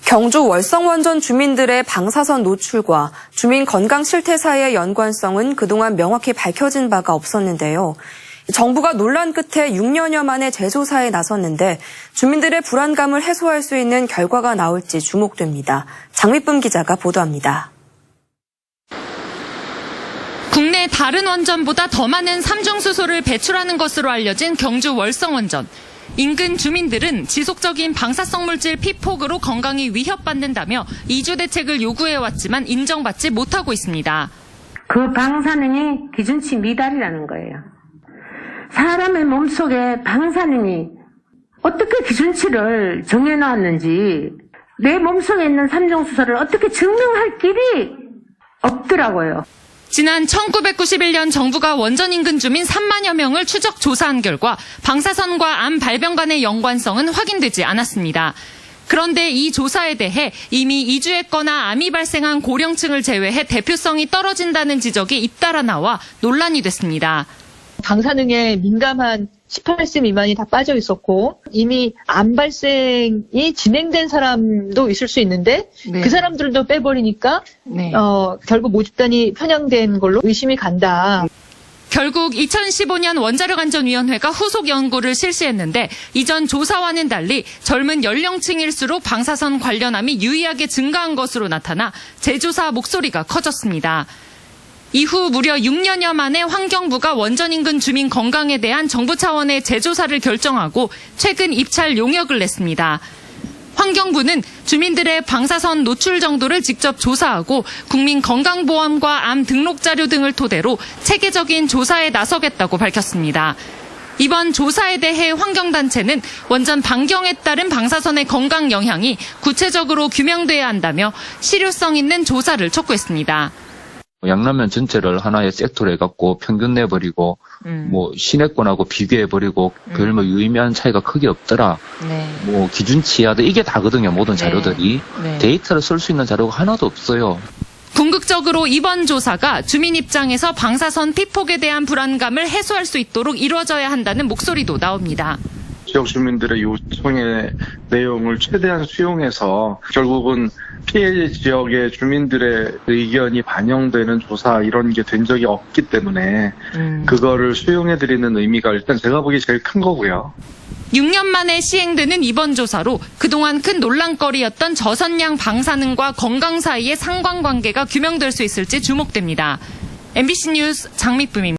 경주 월성원전 주민들의 방사선 노출과 주민 건강 실태 사이의 연관성은 그동안 명확히 밝혀진 바가 없었는데요. 정부가 논란 끝에 6년여 만에 재조사에 나섰는데 주민들의 불안감을 해소할 수 있는 결과가 나올지 주목됩니다. 장미쁨 기자가 보도합니다. 국내 다른 원전보다 더 많은 삼중수소를 배출하는 것으로 알려진 경주 월성원전. 인근 주민들은 지속적인 방사성 물질 피폭으로 건강이 위협받는다며 이주 대책을 요구해왔지만 인정받지 못하고 있습니다. 그 방사능이 기준치 미달이라는 거예요. 사람의 몸속에 방사능이 어떻게 기준치를 정해놨는지 내 몸속에 있는 삼중수소를 어떻게 증명할 길이 없더라고요. 지난 1991년 정부가 원전 인근 주민 3만여 명을 추적 조사한 결과 방사선과 암 발병 간의 연관성은 확인되지 않았습니다. 그런데 이 조사에 대해 이미 이주했거나 암이 발생한 고령층을 제외해 대표성이 떨어진다는 지적이 잇따라 나와 논란이 됐습니다. 방사능에 민감한 18세 미만이 다 빠져 있었고 이미 암 발생이 진행된 사람도 있을 수 있는데 그 사람들도 빼버리니까 결국 모집단이 편향된 걸로 의심이 간다. 결국 2015년 원자력안전위원회가 후속 연구를 실시했는데 이전 조사와는 달리 젊은 연령층일수록 방사선 관련암이 유의하게 증가한 것으로 나타나 재조사 목소리가 커졌습니다. 이후 무려 6년여 만에 환경부가 원전 인근 주민 건강에 대한 정부 차원의 재조사를 결정하고 최근 입찰 용역을 냈습니다. 환경부는 주민들의 방사선 노출 정도를 직접 조사하고 국민건강보험과 암 등록 자료 등을 토대로 체계적인 조사에 나서겠다고 밝혔습니다. 이번 조사에 대해 환경단체는 원전 반경에 따른 방사선의 건강 영향이 구체적으로 규명돼야 한다며 실효성 있는 조사를 촉구했습니다. 양라면 전체를 하나의 섹터로 해갖고 평균 내버리고 시내권하고 비교해버리고 별 유의미한 차이가 크게 없더라. 기준치야 이게 다거든요. 모든 자료들이. 데이터를 쓸 수 있는 자료가 하나도 없어요. 궁극적으로 이번 조사가 주민 입장에서 방사선 피폭에 대한 불안감을 해소할 수 있도록 이루어져야 한다는 목소리도 나옵니다. 지역 주민들의 요청의 내용을 최대한 수용해서 결국은 피해 지역의 주민들의 의견이 반영되는 조사 이런 게 된 적이 없기 때문에 그거를 수용해드리는 의미가 일단 제가 보기에 제일 큰 거고요. 6년 만에 시행되는 이번 조사로 그동안 큰 논란거리였던 저선량 방사능과 건강 사이의 상관관계가 규명될 수 있을지 주목됩니다. MBC 뉴스 장미쁨입니다.